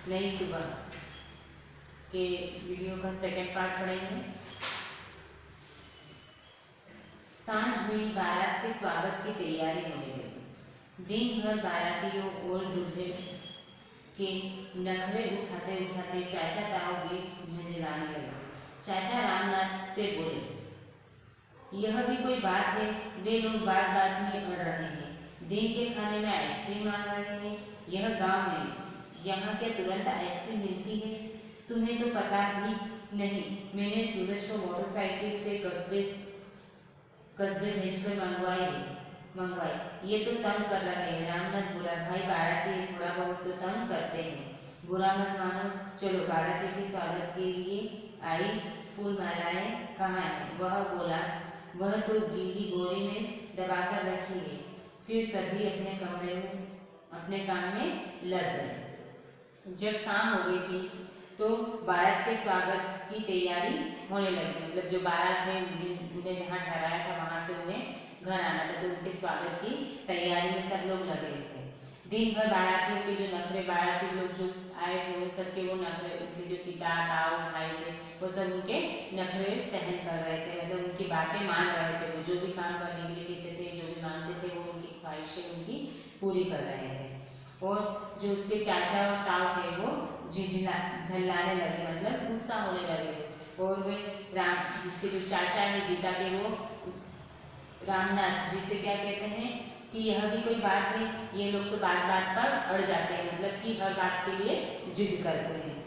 नई सुबह के वीडियो का सेकंड पार्ट पढ़ेंगे। सांझ हुई, बारात के स्वागत की तैयारी होने लगी। दिन भर बारातियों और दूल्हे के नखरे उठाते उठाते चाचा ताऊ भी झंझलाने लगे। चाचा रामनाथ से बोले, यह भी कोई बात है? वे लोग बात बात में अड़ रहे हैं। दिन के खाने में आइसक्रीम मांग रहे हैं। यह गांव में यहाँ क्या तुरंत आइसक्रीम मिलती है? तुम्हें तो पता ही नहीं। मैंने सूरज को मोटरसाइकिल से कस्बे भेजकर मंगवाई। ये तो तंग कर रहे हैं। रामनाथ बोला, भाई बाराती थोड़ा बहुत तो तंग करते हैं, बुरा मत मानो। चलो, बाराती के स्वागत के लिए आई फूल मालाएं कहाँ है? वह बोला, वह तो गीली बोरी में दबाकर रखी है। फिर सभी अपने काम में लग गए। जब शाम हो गई थी तो बारात के स्वागत की तैयारी होने लगी। मतलब जो बारात है उन्हें जहाँ ठहराया था वहाँ से उन्हें घर आना था, तो उनके स्वागत की तैयारी में सब लोग लगे थे। दिन भर बारातियों के जो नखरे, बाराती लोग जो आए थे वो सबके वो नखरे, उनके जो पिता ताऊ भाई थे वो सब उनके नखरे सहन कर रहे थे। मतलब उनकी बातें मान रहे थे। वो जो भी काम करने के लिए कहते थे, जो भी मांगते थे, वो उनकी ख्वाहिशें उनकी पूरी कर रहे थे। और जो उसके चाचा और ताऊ थे वो झल्लाने लगे, मतलब गुस्सा होने लगे। और वे उसके जो चाचा है गीता के, वो उस रामनाथ जी से क्या कहते हैं कि यह भी कोई बात है? ये लोग तो बात बात पर अड़ जाते हैं, मतलब कि हर बात के लिए जिद करते हैं।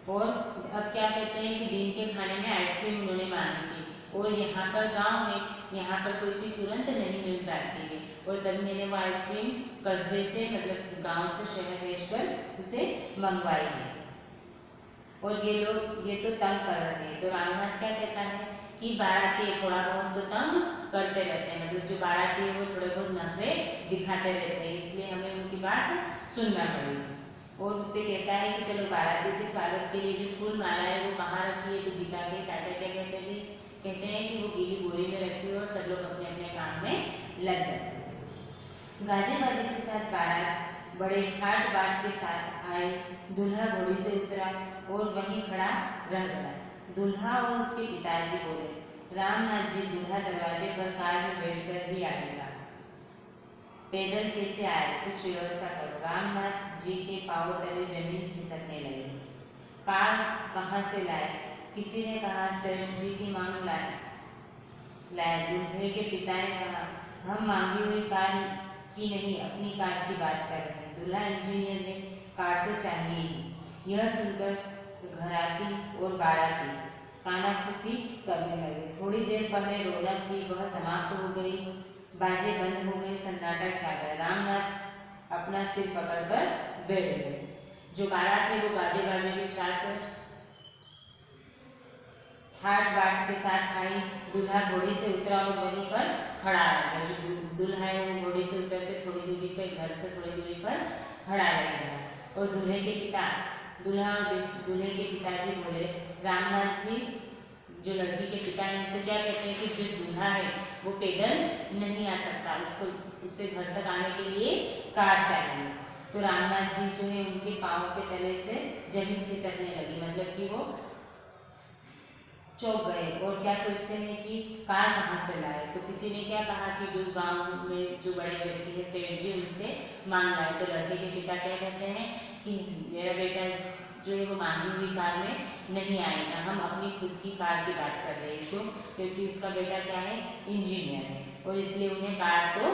और अब क्या कहते हैं कि दिन के खाने में आइसक्रीम उन्होंने मांगी थी। और यहाँ पर गांव है, यहाँ पर कोई चीज़ तुरंत नहीं मिल पाती है। और तभी मैंने वो आइसक्रीम कस्बे से, मतलब गांव से शहर भेजकर उसे मंगवाई है। और ये लोग ये तो तंग कर रहे हैं। तो रामनाथ क्या कहता है कि बाराती थोड़ा बहुत तो तंग करते रहते हैं, मतलब जो बाराती है वो थोड़े बहुत नखरे दिखाते रहते हैं, इसलिए हमें उनकी बात सुनना पड़ेगी। और उससे कहता है कि चलो, बाराती के स्वागत के लिए जो फूल माला है वो कहाँ रखी है? तो गीता के चाचा क्या कहते हैं कि वो गीली बोरी में रखी है और सब लोग अपने अपने काम में लग जाते हैं। गाजे बाजे के साथ बारात बड़े ठाट बाट के साथ आए। दूल्हा घोड़ी से उतरा और वहीं खड़ा रह गया। दूल्हा और उसके पिताजी बोले, रामनाथ जी दूल्हा दरवाजे पर कार में बैठकर ही आएगा। पैदल कैसे आए? कुछ व्यवस्था करो। रामनाथ जी के पांव तले जमीन खिसकने लगी। कार कहाँ से लाए? किसी ने कहा सेठ जी की मांग लाए। दूल्हे के पिता ने कहा, हम मांगी हुई कार की नहीं, अपनी कार की बात कर रहे हैं। दूल्हा इंजीनियर है, कार तो चाहिए ही। यह सुनकर घराती और बाराती कानाफूसी करने लगे। थोड़ी देर पहले रौनक थी वह समाप्त हो गई। बाजे बंद हो गए, सन्नाटा छा गया। रामनाथ अपना सिर पकड़कर बैठ गए। जो बारात है वो गाजे बाजे के साथ हाट बाट के साथ आई। दूल्हा घोड़ी से उतरा और वहीं पर खड़ा रहा। जो दूल्हा है वो घोड़ी से उतर के थोड़ी दूरी पर, घर से थोड़ी दूरी पर खड़ा रहेगा। और दूल्हा और दूल्हे के पिताजी बोले, रामनाथ जी जो लड़की के पिता हैं इनसे क्या कहते हैं कि जो दूल्हा है वो पैदल नहीं आ सकता, उससे घर तक आने के लिए कार चाहिए। तो रामनाथ जी जो है उनके पाँव के तले से जमीन खिसकने लगी, मतलब कि वो चौंक गए और क्या सोचते हैं कि कार कहाँ से लाए। तो किसी ने क्या कहा कि जो गांव में जो बड़े व्यक्ति है सेठ जी, उनसे मांग लाए। तो लड़के के पिता क्या कहते हैं कि मेरा बेटा जो है वो मांगी हुई कार में नहीं आएगा, हम अपनी खुद की कार की बात कर रहे हैं। क्यों? क्योंकि उसका बेटा क्या है, इंजीनियर है, और इसलिए उन्हें कार तो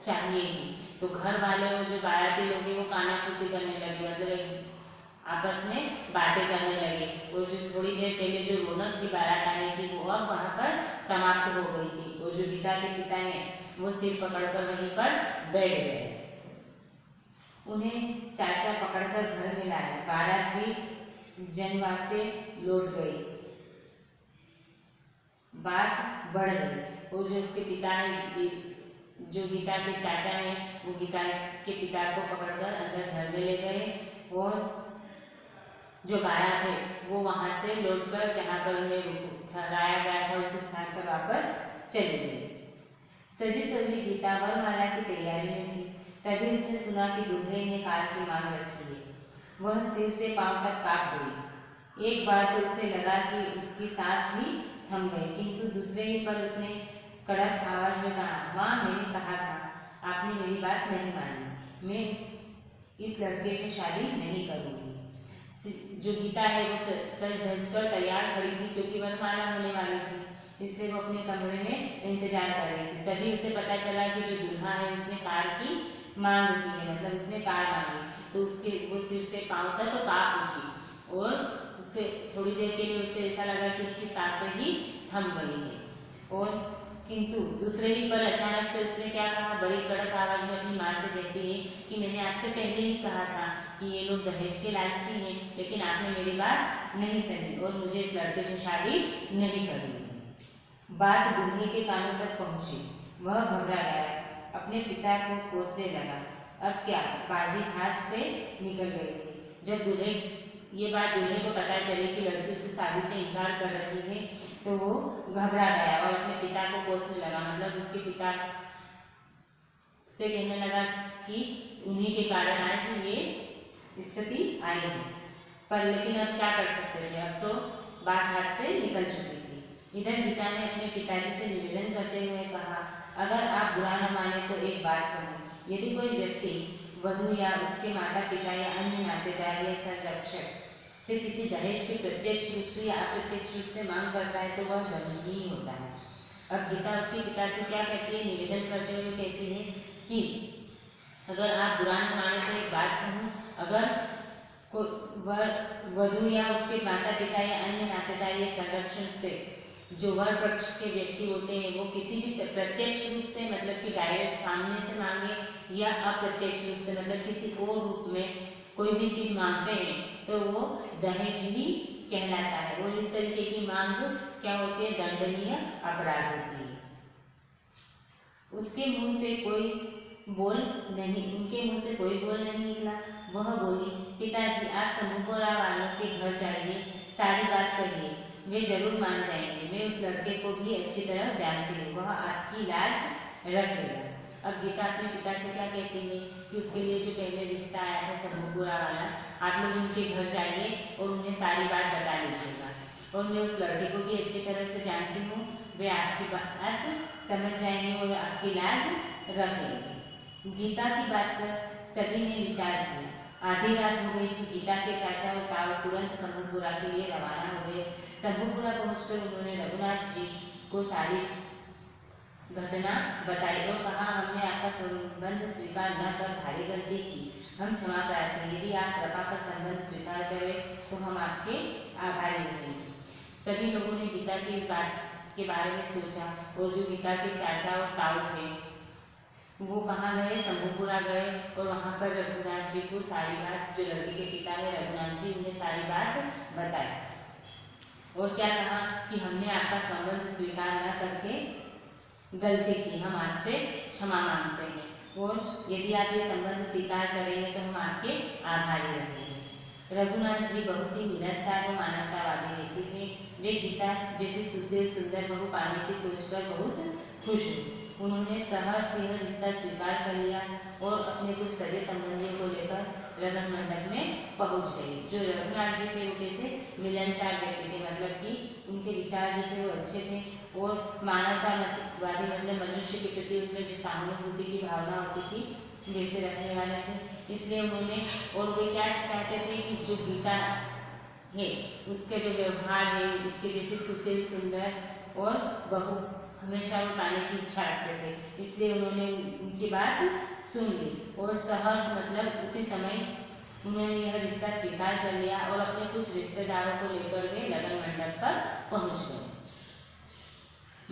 चाहिए ही। तो घर वाले और जो बाराती लोग हैं वो कानाफूसी करने लगे, मतलब आपस में बातें करने लगे। और जो थोड़ी देर पहले जो रौनक थी बारात आने की वो अब वहाँ पर समाप्त हो गई थी। और जो गीता के पिता हैं वो सिर पकड़कर वहीं पर बैठ गए। उन्हें चाचा पकड़कर घर में लाया। बारात भी जनवास से लौट गई। बात बढ़ गई और जो उसके पिता है, जो गीता के चाचा हैं, वो गीता के पिता को पकड़कर अंदर घर में ले गए। और जो बारात है वो वहाँ से लौटकर जहाँ पर उन्हें ठहराया गया था उस स्थान पर वापस चली गई। सजी सजी गीता वरमाला की तैयारी में थी, तभी उसने सुना कि दूल्हे ने कार की मांग रखी है। वह सिर से पांव तक कांप गई। एक बार तो उसे लगा कि उसकी सांस ही थम गई, किंतु दूसरे ही पर उसने कड़क आवाज में कहा, माँ, मैंने कहा था, आपने मेरी बात नहीं मानी। मैं इस लड़के से शादी नहीं करूँगी। जो गीता है वो सज धज कर तैयार खड़ी थी, क्योंकि वरमाला होने वाली थी, इसलिए वो अपने कमरे में इंतजार कर रही थी। तभी उसे पता चला कि जो दूल्हा है उसने कार की मांग की है, मतलब उसने कार मांगी। तो उसके वो सिर से पांव तक कांप उठी और उसे थोड़ी देर के लिए उसे ऐसा लगा कि उसकी सांसें ही थम गई है। और किंतु दूसरे ही पर अचानक से उसने क्या कहा, बड़ी कड़क आवाज में अपनी माँ से कहती है कि मैंने आपसे पहले ही कहा था कि ये लोग दहेज के लालची हैं, लेकिन आपने मेरी बात नहीं सुनी और मुझे इस लड़के से शादी नहीं करनी। बात दूल्हे के कानों तक पहुंची। वह घबरा गया, अपने पिता को कोसने लगा। अब क्या, बाजी हाथ से निकल गई थी। जब ये बात दूल्हे को पता चली कि लड़की उससे शादी से इनकार कर रही है, तो वो घबरा गया और अपने पिता को कोसने लगा, मतलब उसके पिता से कहने लगा कि उन्हीं के कारण आज ये स्थिति आई है। पर लेकिन अब क्या कर सकते थे, अब तो बात हाथ से निकल चुकी थी। इधर गीता ने अपने पिताजी से निवेदन करते हुए कहा, अगर आप बुरा न माने तो एक बात कहूँ, यदि कोई व्यक्ति वधू या उसके माता पिता या अन्य नातेदार या संरक्षक से किसी दहेज की प्रत्यक्ष रूप से या अप्रत्यक्ष रूप से मांग करता है तो वह दंडनीय होता है। अब गीता उसके पिता से क्या कहती है, निवेदन करते हुए कहती है कि अगर आप बुरा न माने तो एक बात कहूँ, अगर वधू या उसके माता पिता या अन्य नातेदार या संरक्षण से जो वर पक्ष के व्यक्ति होते हैं वो किसी भी प्रत्यक्ष रूप से, मतलब कि डायरेक्ट सामने से मांगे, या अप्रत्यक्ष रूप से, मतलब किसी और रूप में कोई भी चीज मांगते हैं, तो वो दहेज ही कहलाता है। और इस तरीके की मांग क्या होती है, दंडनीय अपराध होती है। उसके मुंह से कोई बोल नहीं उनके मुंह से कोई बोल नहीं निकला। वह बोली, पिताजी, आप समूहपुरा वालों के घर जाइए, सारी बात कहिए, वे जरूर मान जाएंगे। मैं उस लड़के को भी अच्छी तरह जानती हूँ, वह आपकी लाज रखेगा। अब गीता अपने पिता से क्या कहती है कि उसके लिए जो पहले रिश्ता आया था समूहपुरा वाला, आप लोग उनके घर जाइए और उन्हें सारी बात बता लीजिएगा, और मैं उस लड़के को भी अच्छी तरह से जानती हूँ, वे आपकी बात समझ जाएंगे और आपकी लाज रख लेंगे। गीता की बात पर सभी ने विचार किया। आधी रात हो गई थी। गीता के चाचा और ताऊ तुरंत समूहपुरा के लिए रवाना हो गए। समूहपुरा पहुंचकर उन्होंने रघुनाथ जी को सारी घटना बताई और कहा, हमने आपका संबंध स्वीकार न कर भारी गलती की, हम क्षमा प्रार्थी हैं। यदि आप कृपा कर संबंध स्वीकार करें तो हम आपके आभारी रहेंगे। सभी लोगों ने गीता की इस बात के बारे में सोचा, और जो गीता के चाचा और ताऊ थे वो कहाँ गए, समूहपुरा गए, और वहाँ पर रघुनाथ जी को सारी बात, जो लड़के के पिता है रघुनाथ जी, उन्हें सारी बात बताई और क्या कहा कि हमने आपका संबंध स्वीकार न करके गलती की, हम आपसे क्षमा मांगते हैं, और यदि आप ये संबंध स्वीकार करेंगे तो हम आपके आभारी रहेंगे। रघुनाथ जी बहुत ही मिलनसार और मानवतावादी व्यक्ति थे। वे गीता जैसी सुशील सुंदर बहू पाने की सोचकर बहुत खुश हुए। उन्होंने सहर्ष यह रिश्ता स्वीकार कर लिया और अपने कुछ सगे संबंधियों को लेकर लगन मंडप में पहुंच गए। जो रघुनाथ जी थे वो कैसे मिलनसार व्यक्ति थे, मतलब कि उनके विचार जो थे वो अच्छे थे और मानवतावादी, मतलब मनुष्य के प्रति उनमें जो सहानुभूति की भावना होती थी वैसे रखने वाले थे। इसलिए उन्होंने, और वे क्या चाहते थे कि जो गीता है उसके जो व्यवहार है, उसके जैसे सुशील सुंदर और बहू हमेशा वो पाने की इच्छा रखते थे। इसलिए उन्होंने उनकी बात सुन ली और सहर्ष, मतलब उसी समय उन्होंने यह रिश्ता स्वीकार कर लिया और अपने कुछ रिश्तेदारों को लेकर वे लगन मंडप पर पहुंच गए।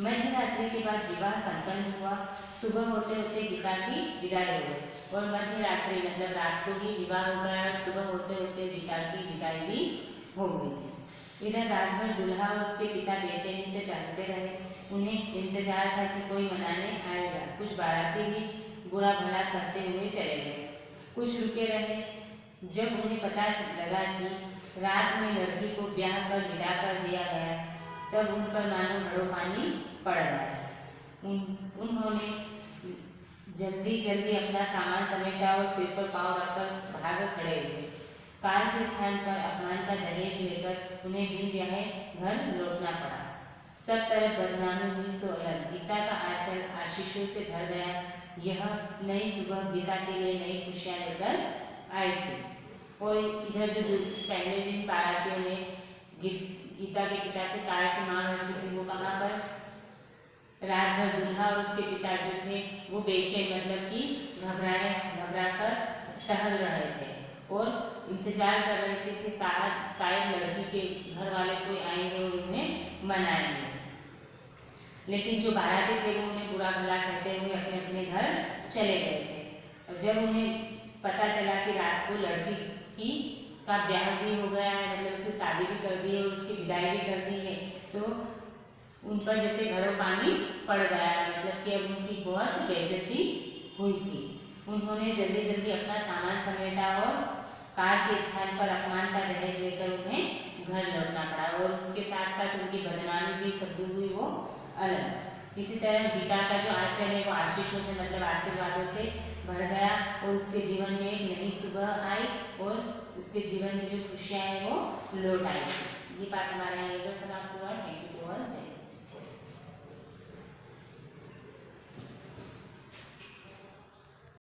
मध्य रात्रि के बाद विवाह संपन्न हुआ। सुबह होते होते गीता की विदाई हो गई और मध्य रात्रि मतलब रात को ही विवाह हो गया और सुबह होते होते गीता की विदाई भी हो गई थी। इधर रात भर दूल्हा और उसके पिता बेचैनी से टहलते रहे। उन्हें इंतजार था कि कोई मनाने आएगा। कुछ बाराती भी बुरा भला कहते हुए चले गए, कुछ रुके रहे। जब उन्हें पता लगा कि रात में लड़की को ब्याह कर विदा कर दिया गया, तब उन पर मानो घड़ों पानी पड़ गया। उन्होंने जल्दी जल्दी अपना सामान समेटा और सिर पर पाँव रखकर भाग खड़े हुए। कार के स्थान पर अपमान का दहेज लेकर उन्हें बिन ब्याहे घर लौटना पड़ा। सब तरफ बदनामी हुई सो अलग। गीता का आंचल आशीषों से भर गया। यह नई सुबह गीता के लिए नई खुशियां लेकर आई थी। और इधर जो पहले जिन बारातियों ने गीता के पिता से कार की मांग रखी थी, वो कहाँ पर? रात भर दूल्हा और उसके पिता जो थे वो बेचैन, मतलब कि घबरा कर टहल रहे थे और इंतजार कर रहे थे कि शायद लड़की के घर वाले कोई आएंगे और उन्हें मनाएंगे। लेकिन जो बाराती थे वो उन्हें बुरा भला कहते हुए अपने अपने घर चले गए थे। और जब उन्हें पता चला कि रात को लड़की का ब्याह भी हो गया है, मतलब उसकी शादी भी कर दी है और उसकी विदाई भी कर दी है, तो उन पर जैसे घड़ों पानी पड़ गया है, मतलब कि अब उनकी बहुत बेइज्जती हुई थी। उन्होंने जल्दी जल्दी अपना सामान समेटा और कार के स्थान पर अपमान का दहेज लेकर उन्हें घर लौटना पड़ा और उसके साथ साथ उनकी बदनामी भी शब्द हुई वो अलग। इसी तरह गीता का जो आंचल है वो आशीषों से, मतलब आशीर्वादों से भर गया और उसके जीवन में एक नई सुबह आई और उसके जीवन में जो खुशियाँ हैं वो लौट आई। ये पाठ हमारा यहाँ समाप्त हुआ। Thank you all.